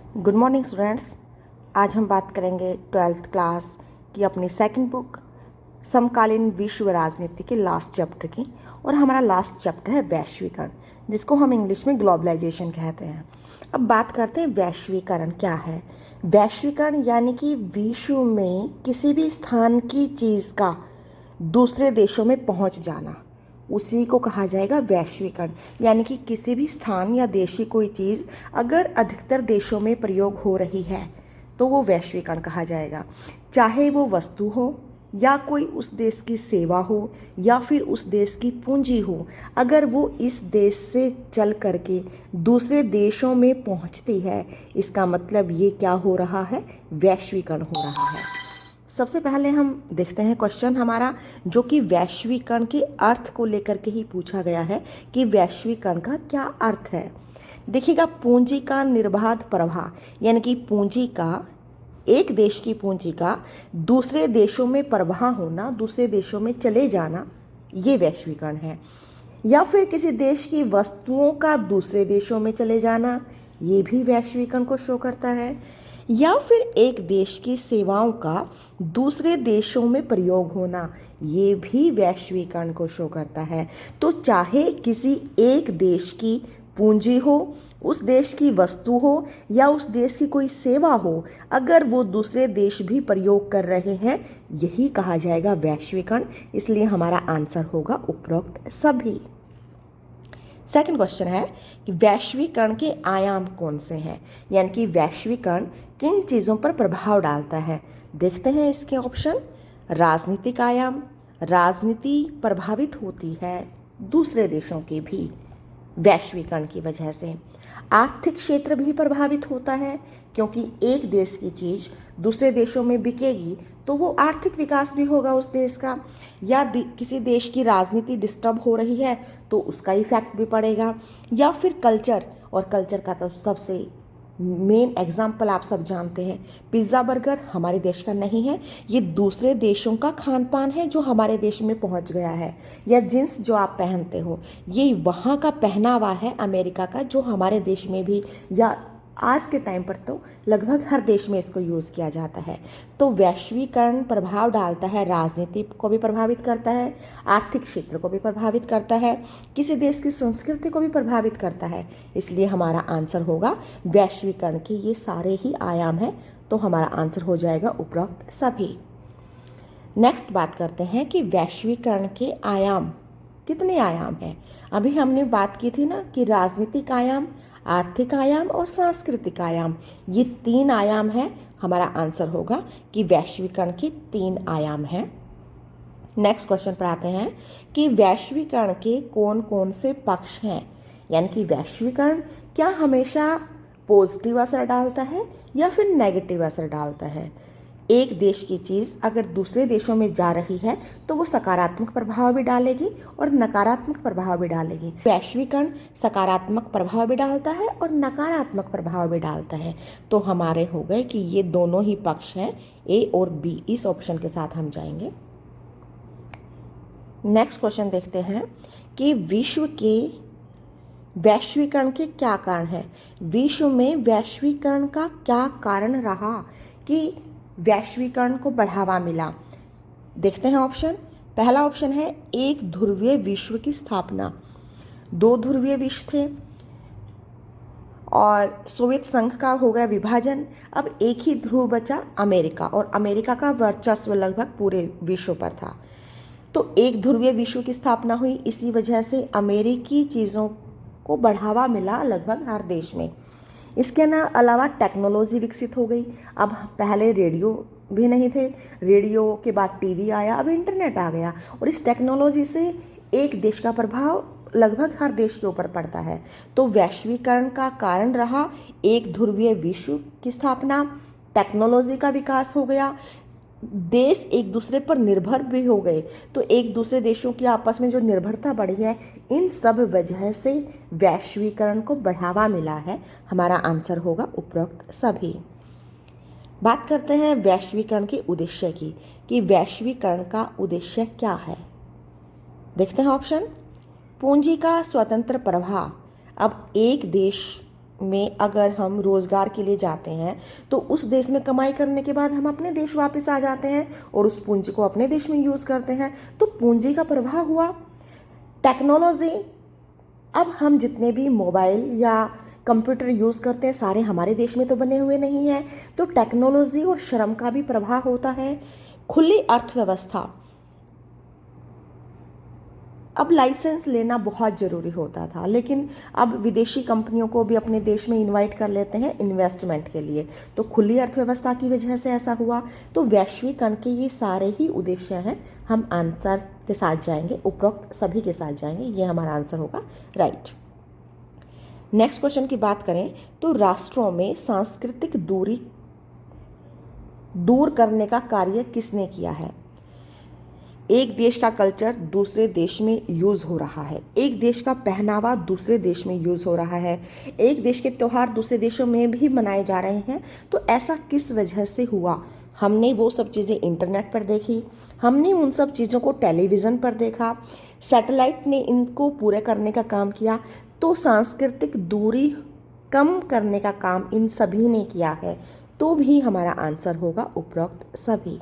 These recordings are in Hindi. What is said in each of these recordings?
Good morning students. आज हम बात करेंगे ट्वेल्थ क्लास की अपनी सेकंड बुक समकालीन विश्व राजनीति के लास्ट चैप्टर की। और हमारा लास्ट चैप्टर है वैश्वीकरण, जिसको हम इंग्लिश में ग्लोबलाइजेशन कहते हैं। अब बात करते हैं वैश्वीकरण क्या है। वैश्वीकरण यानी कि विश्व में किसी भी स्थान की चीज़ का दूसरे देशों में पहुंच जाना, उसी को कहा जाएगा वैश्वीकरण। यानी कि किसी भी स्थान या देश की कोई चीज़ अगर अधिकतर देशों में प्रयोग हो रही है तो वो वैश्वीकरण कहा जाएगा। चाहे वो वस्तु हो या कोई उस देश की सेवा हो या फिर उस देश की पूंजी हो, अगर वो इस देश से चल करके दूसरे देशों में पहुंचती है, इसका मतलब ये क्या हो रहा है, वैश्वीकरण हो रहा है। सबसे पहले हम देखते हैं क्वेश्चन हमारा, जो कि वैश्वीकरण के अर्थ को लेकर के ही पूछा गया है कि वैश्वीकरण का क्या अर्थ है। देखिएगा, पूंजी का निर्बाध प्रवाह, यानी कि पूंजी का, एक देश की पूंजी का दूसरे देशों में प्रवाह होना, दूसरे देशों में चले जाना, ये वैश्वीकरण है। या फिर किसी देश की वस्तुओं का दूसरे देशों में चले जाना, ये भी वैश्वीकरण को शो करता है। या फिर एक देश की सेवाओं का दूसरे देशों में प्रयोग होना, ये भी वैश्वीकरण को शो करता है। तो चाहे किसी एक देश की पूंजी हो, उस देश की वस्तु हो या उस देश की कोई सेवा हो, अगर वो दूसरे देश भी प्रयोग कर रहे हैं, यही कहा जाएगा वैश्वीकरण। इसलिए हमारा आंसर होगा उपरोक्त सभी। सेकंड क्वेश्चन है कि वैश्वीकरण के आयाम कौन से हैं, यानी कि वैश्वीकरण किन चीज़ों पर प्रभाव डालता है। देखते हैं इसके ऑप्शन। राजनीतिक आयाम, राजनीति प्रभावित होती है दूसरे देशों की भी वैश्वीकरण की वजह से। आर्थिक क्षेत्र भी प्रभावित होता है, क्योंकि एक देश की चीज़ दूसरे देशों में बिकेगी तो वो आर्थिक विकास भी होगा उस देश का। या किसी देश की राजनीति डिस्टर्ब हो रही है तो उसका इफेक्ट भी पड़ेगा। या फिर कल्चर, और कल्चर का तो सबसे मेन एग्जाम्पल आप सब जानते हैं, पिज़्ज़ा बर्गर हमारे देश का नहीं है, ये दूसरे देशों का खान पान है जो हमारे देश में पहुंच गया है। या जींस जो आप पहनते हो, ये वहाँ का पहनावा है अमेरिका का, जो हमारे देश में भी, या आज के टाइम पर तो लगभग हर देश में इसको यूज़ किया जाता है। तो वैश्वीकरण प्रभाव डालता है, राजनीति को भी प्रभावित करता है, आर्थिक क्षेत्र को भी प्रभावित करता है, किसी देश की संस्कृति को भी प्रभावित करता है। इसलिए हमारा आंसर होगा वैश्वीकरण के ये सारे ही आयाम हैं। तो हमारा आंसर हो जाएगा उपरोक्त सभी। नेक्स्ट बात करते हैं कि वैश्वीकरण के आयाम, कितने आयाम हैं। अभी हमने बात की थी ना कि राजनीतिक आयाम, आर्थिक आयाम और सांस्कृतिक आयाम, ये 3 आयाम हैं। हमारा आंसर होगा कि वैश्वीकरण के 3 आयाम हैं। नेक्स्ट क्वेश्चन पर आते हैं कि वैश्वीकरण के कौन कौन से पक्ष हैं, यानी कि वैश्वीकरण क्या हमेशा पॉजिटिव असर डालता है या फिर नेगेटिव असर डालता है। एक देश की चीज़ अगर दूसरे देशों में जा रही है तो वो सकारात्मक प्रभाव भी डालेगी और नकारात्मक प्रभाव भी डालेगी। वैश्वीकरण सकारात्मक प्रभाव भी डालता है और नकारात्मक प्रभाव भी डालता है। तो हमारे हो गए कि ये दोनों ही पक्ष हैं, ए और बी, इस ऑप्शन के साथ हम जाएंगे। नेक्स्ट क्वेश्चन देखते हैं कि विश्व के वैश्वीकरण के क्या कारण हैं। विश्व में वैश्वीकरण का क्या कारण रहा कि वैश्वीकरण को बढ़ावा मिला। देखते हैं ऑप्शन। पहला ऑप्शन है एक ध्रुवीय विश्व की स्थापना। 2 ध्रुवीय विश्व थे और सोवियत संघ का हो गया विभाजन। अब एक ही ध्रुव बचा अमेरिका, और अमेरिका का वर्चस्व लगभग पूरे विश्व पर था। तो एक ध्रुवीय विश्व की स्थापना हुई, इसी वजह से अमेरिकी चीज़ों को बढ़ावा मिला लगभग हर देश में। इसके अलावा टेक्नोलॉजी विकसित हो गई। अब पहले रेडियो भी नहीं थे, रेडियो के बाद टीवी आया, अब इंटरनेट आ गया, और इस टेक्नोलॉजी से एक देश का प्रभाव लगभग हर देश के ऊपर पड़ता है। तो वैश्वीकरण का कारण रहा एक ध्रुवीय विश्व की स्थापना, टेक्नोलॉजी का विकास हो गया, देश एक दूसरे पर निर्भर भी हो गए। तो एक दूसरे देशों की आपस में जो निर्भरता बढ़ी है, इन सब वजह से वैश्वीकरण को बढ़ावा मिला है। हमारा आंसर होगा उपरोक्त सभी। बात करते हैं वैश्वीकरण के उद्देश्य की, कि वैश्वीकरण का उद्देश्य क्या है। देखते हैं ऑप्शन। पूंजी का स्वतंत्र प्रवाह। अब एक देश में अगर हम रोज़गार के लिए जाते हैं तो उस देश में कमाई करने के बाद हम अपने देश वापस आ जाते हैं और उस पूंजी को अपने देश में यूज़ करते हैं, तो पूंजी का प्रभाव हुआ। टेक्नोलॉजी, अब हम जितने भी मोबाइल या कंप्यूटर यूज़ करते हैं सारे हमारे देश में तो बने हुए नहीं हैं, तो टेक्नोलॉजी और श्रम का भी प्रभाव होता है। खुली अर्थव्यवस्था, अब लाइसेंस लेना बहुत ज़रूरी होता था, लेकिन अब विदेशी कंपनियों को भी अपने देश में इनवाइट कर लेते हैं इन्वेस्टमेंट के लिए, तो खुली अर्थव्यवस्था की वजह से ऐसा हुआ। तो वैश्वीकरण के ये सारे ही उद्देश्य हैं। हम आंसर के साथ जाएंगे, उपरोक्त सभी के साथ जाएंगे, ये हमारा आंसर होगा राइट। नेक्स्ट क्वेश्चन की बात करें तो राष्ट्रों में सांस्कृतिक दूरी दूर करने का कार्य किसने किया है? एक देश का कल्चर दूसरे देश में यूज़ हो रहा है, एक देश का पहनावा दूसरे देश में यूज़ हो रहा है, एक देश के त्यौहार दूसरे देशों में भी मनाए जा रहे हैं, तो ऐसा किस वजह से हुआ? हमने वो सब चीज़ें इंटरनेट पर देखी, हमने उन सब चीज़ों को टेलीविज़न पर देखा, सैटेलाइट ने इनको पूरे करने का काम किया, तो सांस्कृतिक दूरी कम करने का काम इन सभी ने किया है, तो भी हमारा आंसर होगा उपरोक्त सभी।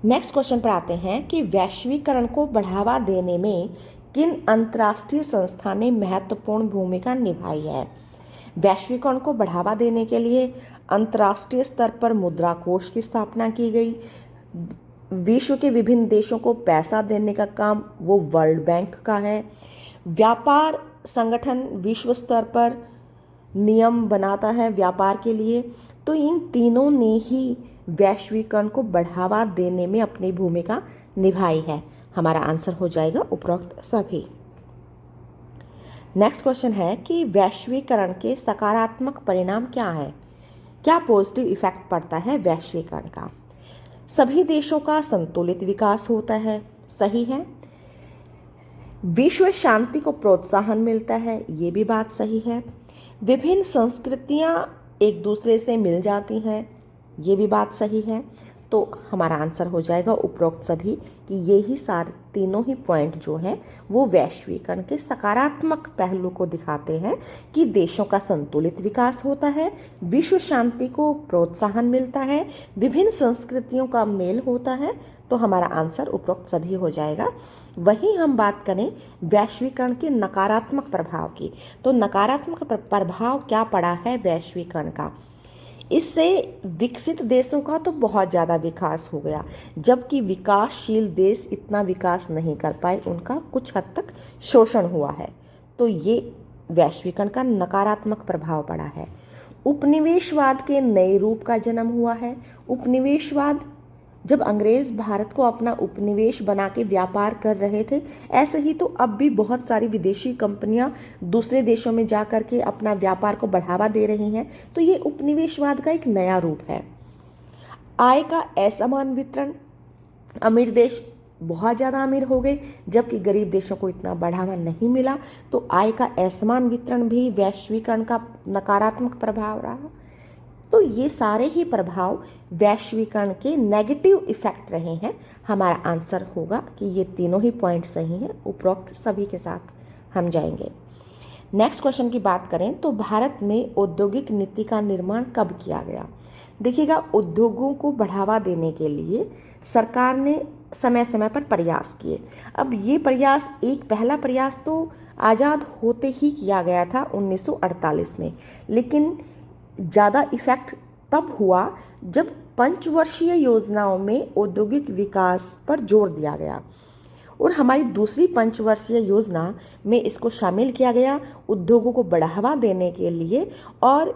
नेक्स्ट क्वेश्चन पर आते हैं कि वैश्वीकरण को बढ़ावा देने में किन अंतर्राष्ट्रीय संस्था ने महत्वपूर्ण भूमिका निभाई है? वैश्वीकरण को बढ़ावा देने के लिए अंतर्राष्ट्रीय स्तर पर मुद्रा कोष की स्थापना की गई। विश्व के विभिन्न देशों को पैसा देने का काम वो वर्ल्ड बैंक का है। व्यापार संगठन विश्व स्तर पर नियम बनाता है व्यापार के लिए, तो इन तीनों ने ही वैश्वीकरण को बढ़ावा देने में अपनी भूमिका निभाई है। हमारा आंसर हो जाएगा उपरोक्त सभी। नेक्स्ट क्वेश्चन है कि वैश्वीकरण के सकारात्मक परिणाम क्या है? क्या पॉजिटिव इफेक्ट पड़ता है वैश्वीकरण का? सभी देशों का संतुलित विकास होता है, सही है। विश्व शांति को प्रोत्साहन मिलता है, ये भी बात सही है। विभिन्न संस्कृतियां एक दूसरे से मिल जाती हैं, ये भी बात सही है। तो हमारा आंसर हो जाएगा उपरोक्त सभी कि ये ही सारे तीनों ही पॉइंट जो हैं वो वैश्वीकरण के सकारात्मक पहलू को दिखाते हैं कि देशों का संतुलित विकास होता है, विश्व शांति को प्रोत्साहन मिलता है, विभिन्न संस्कृतियों का मेल होता है, तो हमारा आंसर उपरोक्त सभी हो जाएगा। वहीं हम बात करें वैश्वीकरण के नकारात्मक प्रभाव की, तो नकारात्मक प्रभाव क्या पड़ा है वैश्वीकरण का? इससे विकसित देशों का तो बहुत ज़्यादा विकास हो गया, जबकि विकासशील देश इतना विकास नहीं कर पाए, उनका कुछ हद तक शोषण हुआ है। तो ये वैश्वीकरण का नकारात्मक प्रभाव पड़ा है। उपनिवेशवाद के नए रूप का जन्म हुआ है। उपनिवेशवाद, जब अंग्रेज़ भारत को अपना उपनिवेश बना के व्यापार कर रहे थे, ऐसे ही तो अब भी बहुत सारी विदेशी कंपनियां दूसरे देशों में जा कर के अपना व्यापार को बढ़ावा दे रही हैं, तो ये उपनिवेशवाद का एक नया रूप है। आय का असमान वितरण, अमीर देश बहुत ज़्यादा अमीर हो गए जबकि गरीब देशों को इतना बढ़ावा नहीं मिला, तो आय का असमान वितरण भी वैश्वीकरण का नकारात्मक प्रभाव रहा। तो ये सारे ही प्रभाव वैश्वीकरण के नेगेटिव इफेक्ट रहे हैं। हमारा आंसर होगा कि ये तीनों ही पॉइंट सही हैं, उपरोक्त सभी के साथ हम जाएंगे। नेक्स्ट क्वेश्चन की बात करें तो भारत में औद्योगिक नीति का निर्माण कब किया गया? देखिएगा, उद्योगों को बढ़ावा देने के लिए सरकार ने समय समय पर प्रयास किए। अब ये प्रयास, एक पहला प्रयास तो आज़ाद होते ही किया गया था 1948 में, लेकिन ज़्यादा इफेक्ट तब हुआ जब पंचवर्षीय योजनाओं में औद्योगिक विकास पर जोर दिया गया और हमारी दूसरी पंचवर्षीय योजना में इसको शामिल किया गया उद्योगों को बढ़ावा देने के लिए। और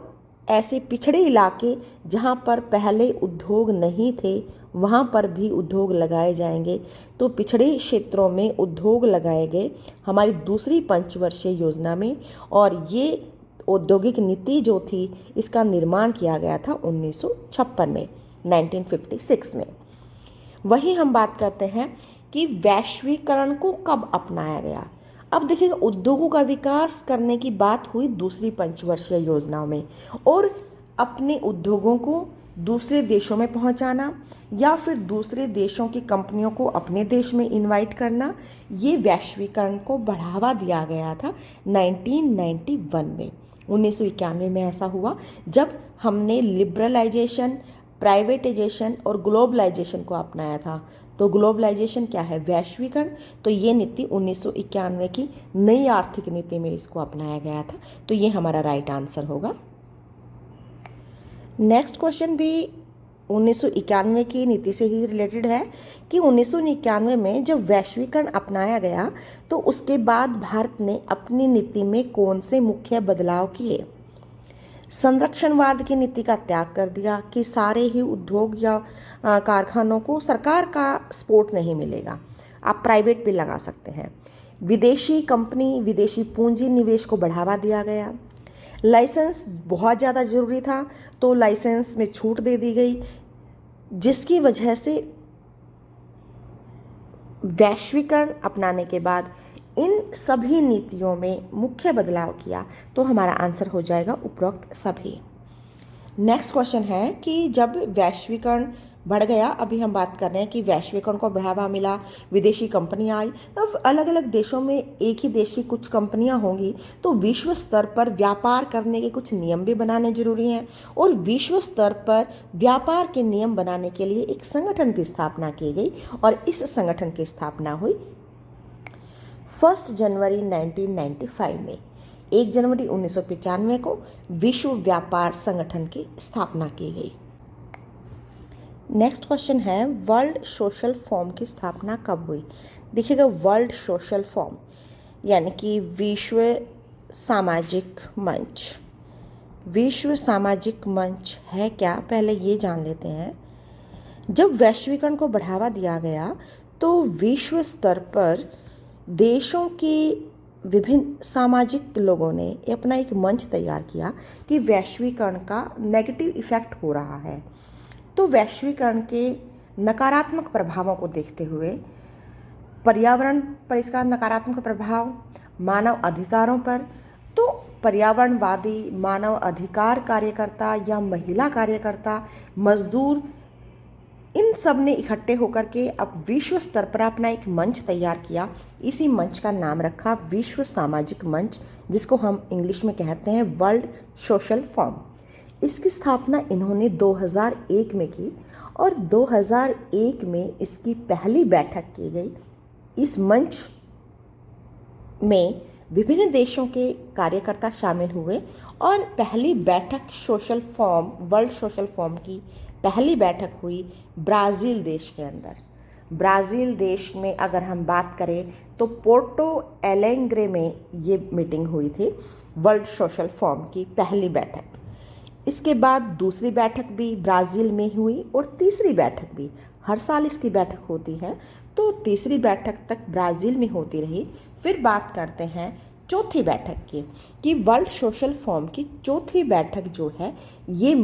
ऐसे पिछड़े इलाके जहाँ पर पहले उद्योग नहीं थे वहाँ पर भी उद्योग लगाए जाएंगे, तो पिछड़े क्षेत्रों में उद्योग लगाए गए हमारी दूसरी पंचवर्षीय योजना में, और ये औद्योगिक नीति जो थी इसका निर्माण किया गया था 1956 में, 1956 में। वही हम बात करते हैं कि वैश्वीकरण को कब अपनाया गया। अब देखिएगा, उद्योगों का विकास करने की बात हुई दूसरी पंचवर्षीय योजनाओं में, और अपने उद्योगों को दूसरे देशों में पहुंचाना या फिर दूसरे देशों की कंपनियों को अपने देश में इनवाइट करना, ये वैश्वीकरण को बढ़ावा दिया गया था 1991 में। 1991 में ऐसा हुआ जब हमने लिबरलाइजेशन, प्राइवेटाइजेशन और ग्लोबलाइजेशन को अपनाया था। तो ग्लोबलाइजेशन क्या है? वैश्वीकरण। तो ये नीति 1991 की नई आर्थिक नीति में इसको अपनाया गया था। तो ये हमारा राइट आंसर होगा। नेक्स्ट क्वेश्चन भी 1991 की नीति से ही रिलेटेड है कि 1991 में जब वैश्वीकरण अपनाया गया तो उसके बाद भारत ने अपनी नीति में कौन से मुख्य बदलाव किए? संरक्षणवाद की नीति का त्याग कर दिया कि सारे ही उद्योग या कारखानों को सरकार का सपोर्ट नहीं मिलेगा, आप प्राइवेट भी लगा सकते हैं। विदेशी कंपनी, विदेशी पूंजी निवेश को बढ़ावा दिया गया। लाइसेंस बहुत ज़्यादा ज़रूरी था तो लाइसेंस में छूट दे दी गई, जिसकी वजह से वैश्वीकरण अपनाने के बाद इन सभी नीतियों में मुख्य बदलाव किया। तो हमारा आंसर हो जाएगा उपरोक्त सभी। नेक्स्ट क्वेश्चन है कि जब वैश्वीकरण बढ़ गया, अभी हम बात कर रहे हैं कि वैश्वीकरण को बढ़ावा मिला, विदेशी कंपनियां आई, तब अलग अलग देशों में एक ही देश की कुछ कंपनियां होंगी तो विश्व स्तर पर व्यापार करने के कुछ नियम भी बनाने जरूरी हैं। और विश्व स्तर पर व्यापार के नियम बनाने के लिए एक संगठन की स्थापना की गई और इस संगठन की स्थापना हुई 1 जनवरी 1995 में। 1 जनवरी 1995 को विश्व व्यापार संगठन की स्थापना की गई। नेक्स्ट क्वेश्चन है वर्ल्ड सोशल फॉर्म की स्थापना कब हुई? देखिएगा, वर्ल्ड सोशल फॉर्म यानी कि विश्व सामाजिक मंच। विश्व सामाजिक मंच है क्या, पहले ये जान लेते हैं। जब वैश्वीकरण को बढ़ावा दिया गया तो विश्व स्तर पर देशों के विभिन्न सामाजिक लोगों ने अपना एक मंच तैयार किया कि वैश्वीकरण का नेगेटिव इफेक्ट हो रहा है। तो वैश्वीकरण के नकारात्मक प्रभावों को देखते हुए पर्यावरण पर इसका नकारात्मक प्रभाव, मानव अधिकारों पर, तो पर्यावरणवादी, मानव अधिकार कार्यकर्ता या महिला कार्यकर्ता, मजदूर, इन सब ने इकट्ठे होकर के अब विश्व स्तर पर अपना एक मंच तैयार किया। इसी मंच का नाम रखा विश्व सामाजिक मंच, जिसको हम इंग्लिश में कहते हैं वर्ल्ड सोशल फॉर्म। इसकी स्थापना इन्होंने 2001 में की और 2001 में इसकी पहली बैठक की गई। इस मंच में विभिन्न देशों के कार्यकर्ता शामिल हुए और पहली बैठक social form, world social form की पहली बैठक हुई ब्राज़ील देश के अंदर। ब्राज़ील देश में अगर हम बात करें तो पोर्टो एलेग्रे में ये मीटिंग हुई थी, वर्ल्ड सोशल फॉर्म की पहली बैठक। इसके बाद दूसरी बैठक भी ब्राज़ील में हुई और तीसरी बैठक भी, हर साल इसकी बैठक होती है, तो तीसरी बैठक तक ब्राज़ील में होती रही। फिर बात करते हैं चौथी बैठक की कि वर्ल्ड सोशल फॉर्म की चौथी बैठक जो है ये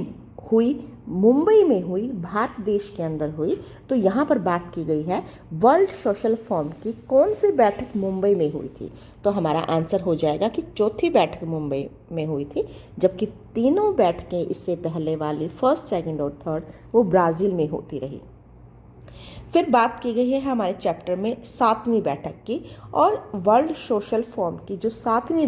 हुई मुंबई में हुई, भारत देश के अंदर हुई। तो यहाँ पर बात की गई है वर्ल्ड सोशल फॉर्म की कौन सी बैठक मुंबई में हुई थी। तो हमारा आंसर हो जाएगा कि चौथी बैठक मुंबई में हुई थी, जबकि तीनों बैठकें इससे पहले वाली फर्स्ट, सेकंड और थर्ड वो ब्राज़ील में होती रही। फिर बात की गई है हमारे चैप्टर में 7वीं बैठक की, और वर्ल्ड सोशल फॉर्म की जो 7वीं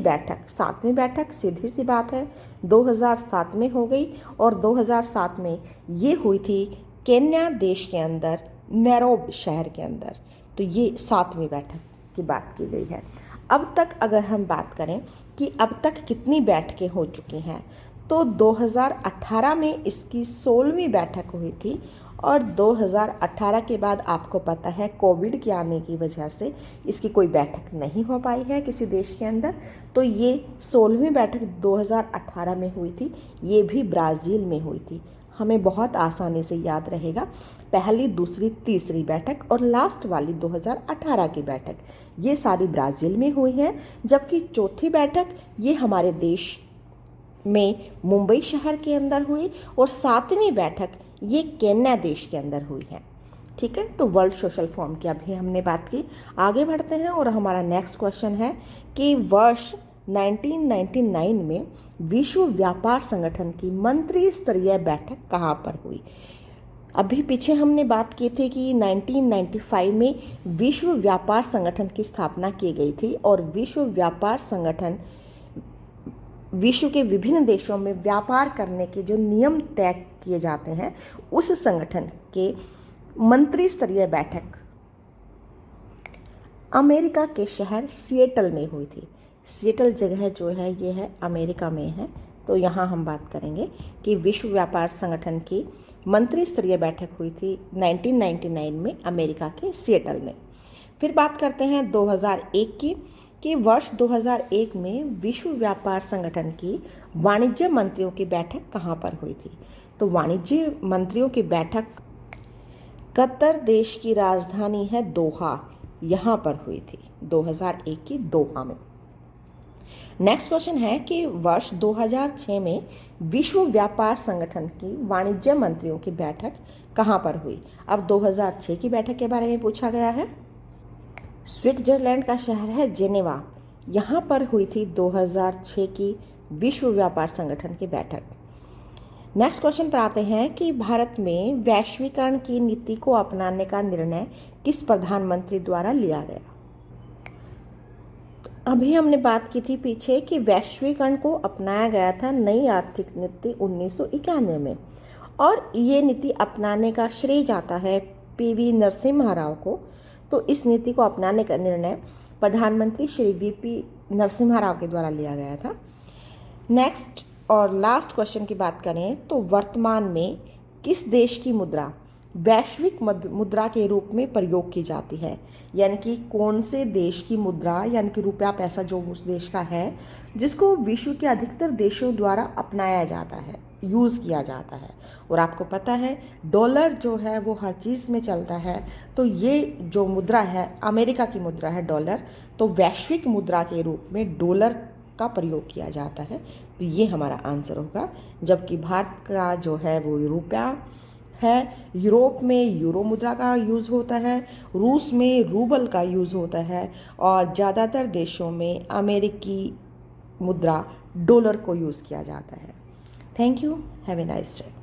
बैठक सीधी सी बात है 2007 में हो गई और 2007 में ये हुई थी केन्या देश के अंदर, नैरोबी शहर के अंदर। तो ये 7वीं बैठक की बात की गई है। अब तक अगर हम बात करें कि अब तक कितनी बैठकें हो चुकी हैं, तो 2018 में इसकी 16वीं बैठक हुई थी और 2018 के बाद आपको पता है कोविड के आने की वजह से इसकी कोई बैठक नहीं हो पाई है किसी देश के अंदर। तो ये 16वीं बैठक 2018 में हुई थी, ये भी ब्राज़ील में हुई थी। हमें बहुत आसानी से याद रहेगा, पहली, दूसरी, तीसरी बैठक और लास्ट वाली 2018 की बैठक ये सारी ब्राज़ील में हुई है, जबकि चौथी बैठक ये हमारे देश में मुंबई शहर के अंदर हुई और 7वीं बैठक ये केन्या देश के अंदर हुई है। ठीक है, तो वर्ल्ड सोशल फॉर्म की अभी हमने बात की। आगे बढ़ते हैं और हमारा नेक्स्ट क्वेश्चन है कि वर्ष 1999 में विश्व व्यापार संगठन की मंत्री स्तरीय बैठक कहाँ पर हुई? अभी पीछे हमने बात की थी कि 1995 में विश्व व्यापार संगठन की स्थापना की गई थी और विश्व व्यापार संगठन विश्व के विभिन्न देशों में व्यापार करने के जो नियम तय किए जाते हैं, उस संगठन के मंत्री स्तरीय बैठक अमेरिका के शहर सिएटल में हुई थी। सिएटल जगह जो है ये है अमेरिका में है। तो यहाँ हम बात करेंगे कि विश्व व्यापार संगठन की मंत्री स्तरीय बैठक हुई थी 1999 में अमेरिका के सिएटल में। फिर बात करते हैं 2001 की, कि वर्ष 2001 में विश्व व्यापार संगठन की वाणिज्य मंत्रियों की बैठक कहाँ पर हुई थी। तो वाणिज्य मंत्रियों की बैठक कतर देश की राजधानी है दोहा, यहाँ पर हुई थी 2001 की दोहा में। नेक्स्ट क्वेश्चन है कि वर्ष 2006 में विश्व व्यापार संगठन की वाणिज्य मंत्रियों की बैठक कहाँ पर हुई। अब 2006 की बैठक के बारे में पूछा गया है। स्विट्जरलैंड का शहर है जेनेवा, यहाँ पर हुई थी 2006 की विश्व व्यापार संगठन की बैठक। नेक्स्ट क्वेश्चन पर आते हैं कि भारत में वैश्वीकरण की नीति को अपनाने का निर्णय किस प्रधानमंत्री द्वारा लिया गया। अभी हमने बात की थी पीछे कि वैश्वीकरण को अपनाया गया था नई आर्थिक नीति 1991 में, और ये नीति अपनाने का श्रेय जाता है पीवी नरसिम्हा राव को। तो इस नीति को अपनाने का निर्णय प्रधानमंत्री श्री वीपी नरसिम्हा राव के द्वारा लिया गया था। नेक्स्ट और लास्ट क्वेश्चन की बात करें तो वर्तमान में किस देश की मुद्रा वैश्विक मुद्रा के रूप में प्रयोग की जाती है, यानी कि कौन से देश की मुद्रा यानी कि रुपया पैसा जो उस देश का है जिसको विश्व के अधिकतर देशों द्वारा अपनाया जाता है, यूज़ किया जाता है। और आपको पता है डॉलर जो है वो हर चीज़ में चलता है, तो ये जो मुद्रा है अमेरिका की मुद्रा है डॉलर, तो वैश्विक मुद्रा के रूप में डॉलर का प्रयोग किया जाता है। तो ये हमारा आंसर होगा। जबकि भारत का जो है वो रुपया है, यूरोप में यूरो मुद्रा का यूज़ होता है, रूस में रूबल का यूज़ होता है, और ज़्यादातर देशों में अमेरिकी मुद्रा डॉलर को यूज़ किया जाता है। Thank you, have a nice day.